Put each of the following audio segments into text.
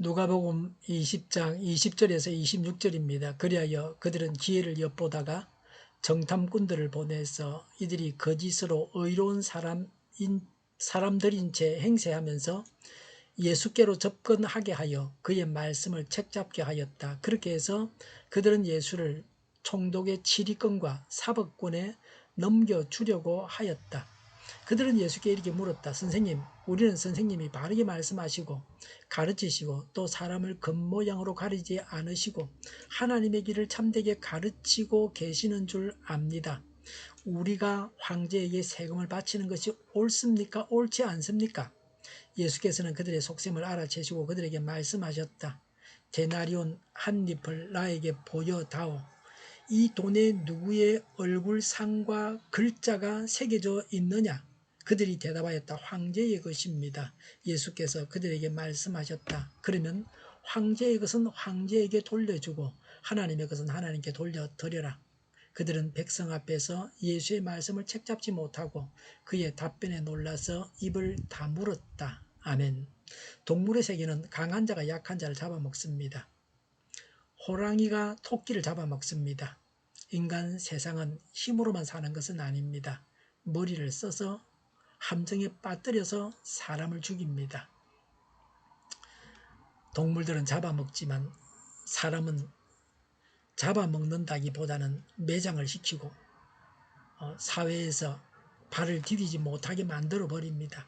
누가복음 20장 20절에서 26절입니다. 그리하여 그들은 기회를 엿보다가 정탐꾼들을 보내서 이들이 거짓으로 의로운 사람들인 채 행세하면서 예수께로 접근하게 하여 그의 말씀을 책잡게 하였다. 그렇게 해서 그들은 예수를 총독의 치리권과 사법권에 넘겨주려고 하였다. 그들은 예수께 이렇게 물었다. 선생님, 우리는 선생님이 바르게 말씀하시고 가르치시고 또 사람을 겉모양으로 가리지 않으시고 하나님의 길을 참되게 가르치고 계시는 줄 압니다. 우리가 황제에게 세금을 바치는 것이 옳습니까? 옳지 않습니까? 예수께서는 그들의 속셈을 알아채시고 그들에게 말씀하셨다. 데나리온 한 잎을 나에게 보여다오. 이 돈에 누구의 얼굴상과 글자가 새겨져 있느냐? 그들이 대답하였다. 황제의 것입니다. 예수께서 그들에게 말씀하셨다. 그러면 황제의 것은 황제에게 돌려주고 하나님의 것은 하나님께 돌려드려라. 그들은 백성 앞에서 예수의 말씀을 책잡지 못하고 그의 답변에 놀라서 입을 다물었다. 아멘. 동물의 세계는 강한 자가 약한 자를 잡아먹습니다. 호랑이가 토끼를 잡아먹습니다. 인간 세상은 힘으로만 사는 것은 아닙니다. 머리를 써서 함정에 빠뜨려서 사람을 죽입니다. 동물들은 잡아먹지만 사람은 잡아먹는다기보다는 매장을 시키고 사회에서 발을 디디지 못하게 만들어 버립니다.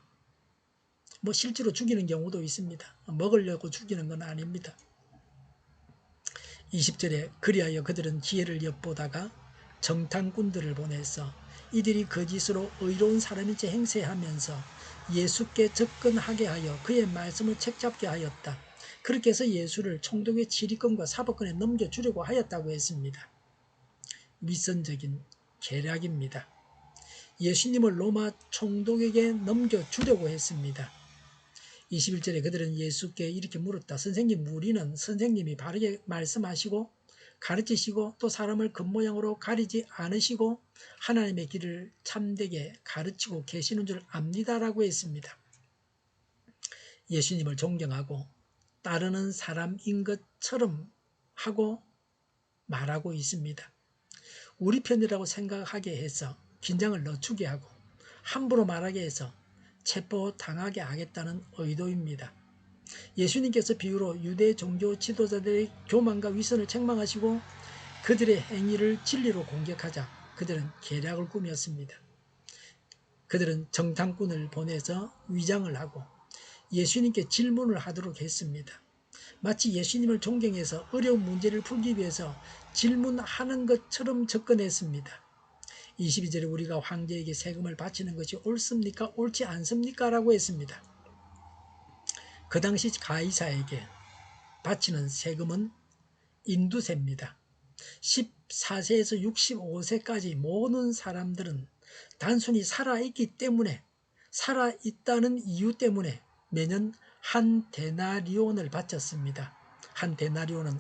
실제로 죽이는 경우도 있습니다. 먹으려고 죽이는 건 아닙니다. 20절에 그리하여 그들은 기회를 엿보다가 정탐꾼들을 보내서 이들이 거짓으로 의로운 사람인 채 행세하면서 예수께 접근하게 하여 그의 말씀을 책잡게 하였다. 그렇게 해서 예수를 총독의 지리권과 사법권에 넘겨주려고 하였다고 했습니다. 위선적인 계략입니다. 예수님을 로마 총독에게 넘겨주려고 했습니다. 21절에 그들은 예수께 이렇게 물었다. 선생님, 우리는 선생님이 바르게 말씀하시고 가르치시고 또 사람을 겉모양으로 가리지 않으시고 하나님의 길을 참되게 가르치고 계시는 줄 압니다라고 했습니다. 예수님을 존경하고 따르는 사람인 것처럼 하고 말하고 있습니다. 우리 편이라고 생각하게 해서 긴장을 늦추게 하고 함부로 말하게 해서 체포당하게 하겠다는 의도입니다. 예수님께서 비유로 유대 종교 지도자들의 교만과 위선을 책망하시고 그들의 행위를 진리로 공격하자 그들은 계략을 꾸몄습니다. 그들은 정탐꾼을 보내서 위장을 하고 예수님께 질문을 하도록 했습니다. 마치 예수님을 존경해서 어려운 문제를 풀기 위해서 질문하는 것처럼 접근했습니다. 22절에 우리가 황제에게 세금을 바치는 것이 옳습니까? 옳지 않습니까? 라고 했습니다. 그 당시 가이사에게 바치는 세금은 인두세입니다. 14세에서 65세까지 모든 사람들은 단순히 살아있기 때문에 살아있다는 이유 때문에 매년 한 데나리온을 바쳤습니다. 한 데나리온은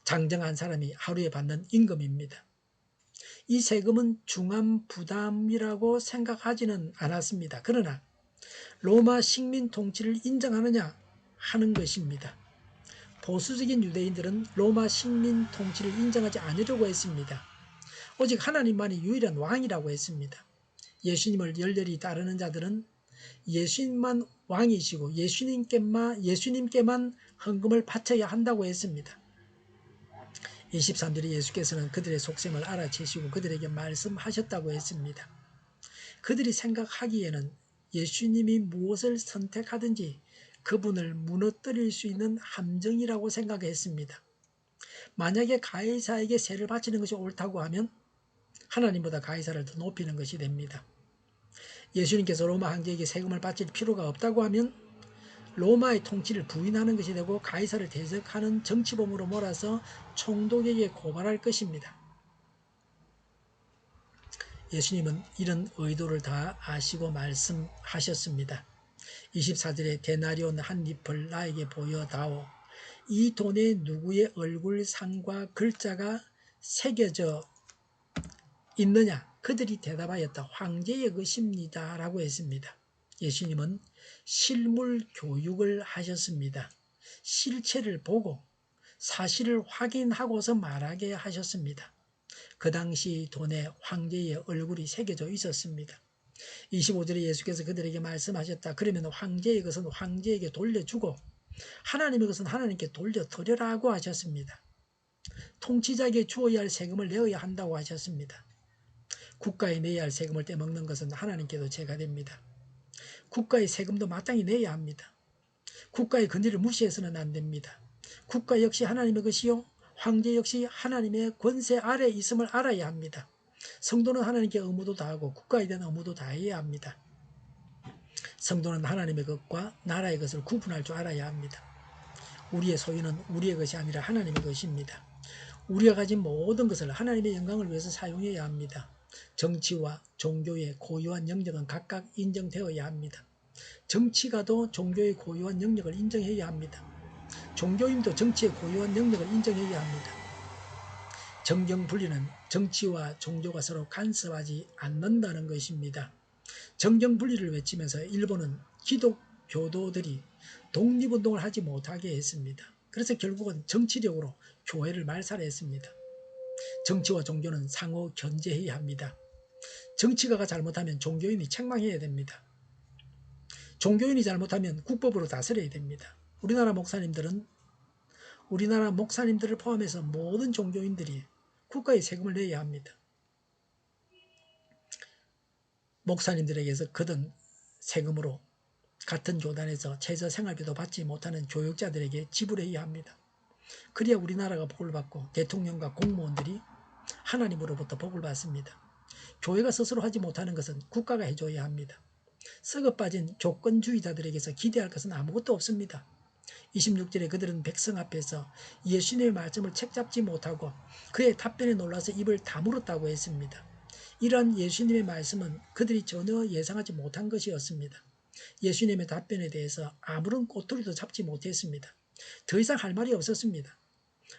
장정한 사람이 하루에 받는 임금입니다. 이 세금은 중한 부담이라고 생각하지는 않았습니다. 그러나 로마 식민 통치를 인정하느냐 하는 것입니다. 보수적인 유대인들은 로마 식민 통치를 인정하지 않으려고 했습니다. 오직 하나님만이 유일한 왕이라고 했습니다. 예수님을 열렬히 따르는 자들은 예수님만 왕이시고 예수님께만 헌금을 바쳐야 한다고 했습니다. 23절에 예수께서는 그들의 속셈을 알아채시고 그들에게 말씀하셨다고 했습니다. 그들이 생각하기에는 예수님이 무엇을 선택하든지 그분을 무너뜨릴 수 있는 함정이라고 생각했습니다. 만약에 가이사에게 세를 바치는 것이 옳다고 하면 하나님보다 가이사를 더 높이는 것이 됩니다. 예수님께서 로마 황제에게 세금을 바칠 필요가 없다고 하면 로마의 통치를 부인하는 것이 되고 가이사를 대적하는 정치범으로 몰아서 총독에게 고발할 것입니다. 예수님은 이런 의도를 다 아시고 말씀하셨습니다. 24절에 데나리온 한 잎을 나에게 보여다오. 이 돈에 누구의 얼굴상과 글자가 새겨져 있느냐? 그들이 대답하였다. 황제의 것입니다. 라고 했습니다. 예수님은 실물 교육을 하셨습니다. 실체를 보고 사실을 확인하고서 말하게 하셨습니다. 그 당시 돈에 황제의 얼굴이 새겨져 있었습니다. 25절에 예수께서 그들에게 말씀하셨다. 그러면 황제의 것은 황제에게 돌려주고 하나님의 것은 하나님께 돌려드려라고 하셨습니다. 통치자에게 주어야 할 세금을 내어야 한다고 하셨습니다. 국가에 내야 할 세금을 떼먹는 것은 하나님께도 죄가 됩니다. 국가의 세금도 마땅히 내야 합니다. 국가의 권리를 무시해서는 안 됩니다. 국가 역시 하나님의 것이요 황제 역시 하나님의 권세 아래에 있음을 알아야 합니다. 성도는 하나님께 의무도 다하고 국가에 대한 의무도 다해야 합니다. 성도는 하나님의 것과 나라의 것을 구분할 줄 알아야 합니다. 우리의 소유는 우리의 것이 아니라 하나님의 것입니다. 우리가 가진 모든 것을 하나님의 영광을 위해서 사용해야 합니다. 정치와 종교의 고유한 영역은 각각 인정되어야 합니다. 정치가도 종교의 고유한 영역을 인정해야 합니다. 종교인도 정치의 고유한 영역을 인정해야 합니다. 정경분리는 정치와 종교가 서로 간섭하지 않는다는 것입니다. 정경분리를 외치면서 일본은 기독교도들이 독립운동을 하지 못하게 했습니다. 그래서 결국은 정치력으로 교회를 말살했습니다. 정치와 종교는 상호 견제해야 합니다. 정치가가 잘못하면 종교인이 책망해야 됩니다. 종교인이 잘못하면 국법으로 다스려야 됩니다. 우리나라 목사님들을 포함해서 모든 종교인들이 국가에 세금을 내야 합니다. 목사님들에게서 거둔 세금으로 같은 교단에서 최저 생활비도 받지 못하는 교육자들에게 지불해야 합니다. 그래야 우리나라가 복을 받고 대통령과 공무원들이 하나님으로부터 복을 받습니다. 교회가 스스로 하지 못하는 것은 국가가 해줘야 합니다. 썩어 빠진 조건주의자들에게서 기대할 것은 아무것도 없습니다. 26절에 그들은 백성 앞에서 예수님의 말씀을 책잡지 못하고 그의 답변에 놀라서 입을 다물었다고 했습니다. 이러한 예수님의 말씀은 그들이 전혀 예상하지 못한 것이었습니다. 예수님의 답변에 대해서 아무런 꼬투리도 잡지 못했습니다. 더 이상 할 말이 없었습니다.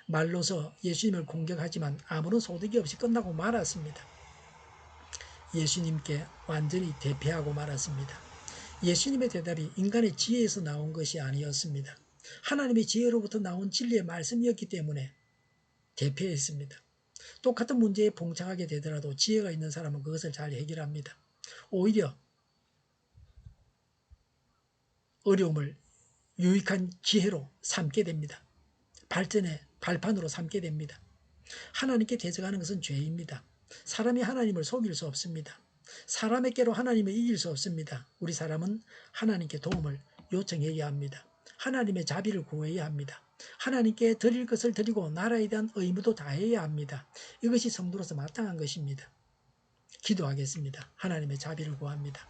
말로서 예수님을 공격하지만 아무런 소득이 없이 끝나고 말았습니다. 예수님께 완전히 대패하고 말았습니다. 예수님의 대답이 인간의 지혜에서 나온 것이 아니었습니다. 하나님의 지혜로부터 나온 진리의 말씀이었기 때문에 대패했습니다. 똑같은 문제에 봉착하게 되더라도 지혜가 있는 사람은 그것을 잘 해결합니다. 오히려 어려움을 유익한 기회로 삼게 됩니다. 발전의 발판으로 삼게 됩니다. 하나님께 대적하는 것은 죄입니다. 사람이 하나님을 속일 수 없습니다. 사람에게로 하나님을 이길 수 없습니다. 우리 사람은 하나님께 도움을 요청해야 합니다. 하나님의 자비를 구해야 합니다. 하나님께 드릴 것을 드리고 나라에 대한 의무도 다해야 합니다. 이것이 성도로서 마땅한 것입니다. 기도하겠습니다. 하나님의 자비를 구합니다.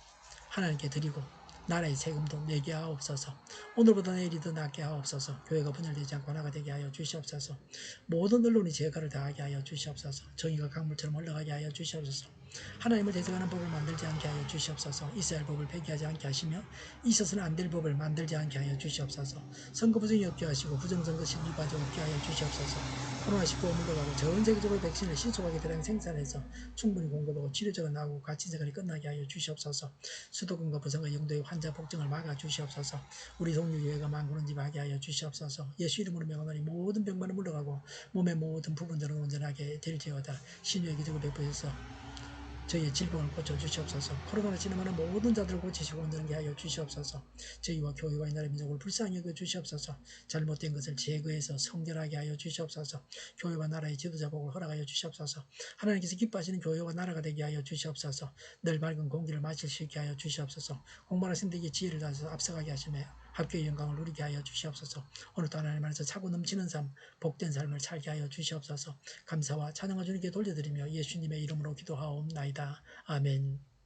하나님께 드리고 나라의 세금도 내게 하옵소서. 오늘보다 내일이 더 낫게 하옵소서. 교회가 분열되지 않고 하나가 되게 하여 주시옵소서. 모든 언론이 제가를 다하게 하여 주시옵소서. 정의가 강물처럼 흘러가게 하여 주시옵소서. 하나님을 대적하는 법을 만들지 않게 하여 주시옵소서. 있어야 할 법을 폐기하지 않게 하시며 있어서는 안 될 법을 만들지 않게 하여 주시옵소서. 선거 부정이 없게 하시고 부정선거 심리바지 없게 하여 주시옵소서. 코로나19가 물러가고 전 세계적으로 백신을 신속하게 대량 생산해서 충분히 공급하고 치료제가 나오고 가치생활이 끝나게 하여 주시옵소서. 수도권과 부산과 영도의 환자 복종을 막아 주시옵소서. 우리 동료교회가 만군은집하게 하여 주시옵소서. 예수 이름으로 명하노니 모든 병만은 물러가고 몸의 모든 부분들은 온전하게 될지어다. 신유의 기적을 베푸셔서 저희의 질병을 고쳐주시옵소서. 코로나로 지나가는 모든 자들을 고치시고 온전하게 하여 주시옵소서. 저희와 교회와 이 나라의 민족을 불쌍히 여겨 주시옵소서. 잘못된 것을 제거해서 성결하게 하여 주시옵소서. 교회와 나라의 지도자 복을 허락하여 주시옵소서. 하나님께서 기뻐하시는 교회와 나라가 되게 하여 주시옵소서. 늘 맑은 공기를 마실 수 있게 하여 주시옵소서. 공부하신 데에게 지혜를 다해서 앞서가게 하시며 학교의 영광을 누리게 하여 주시옵소서. 오늘도 하나님 안에서 차고 넘치는 삶, 복된 삶을 살게 하여 주시옵소서. 감사와 찬양과 주님께 돌려드리며 예수님의 이름으로 기도하옵나이다. 아멘.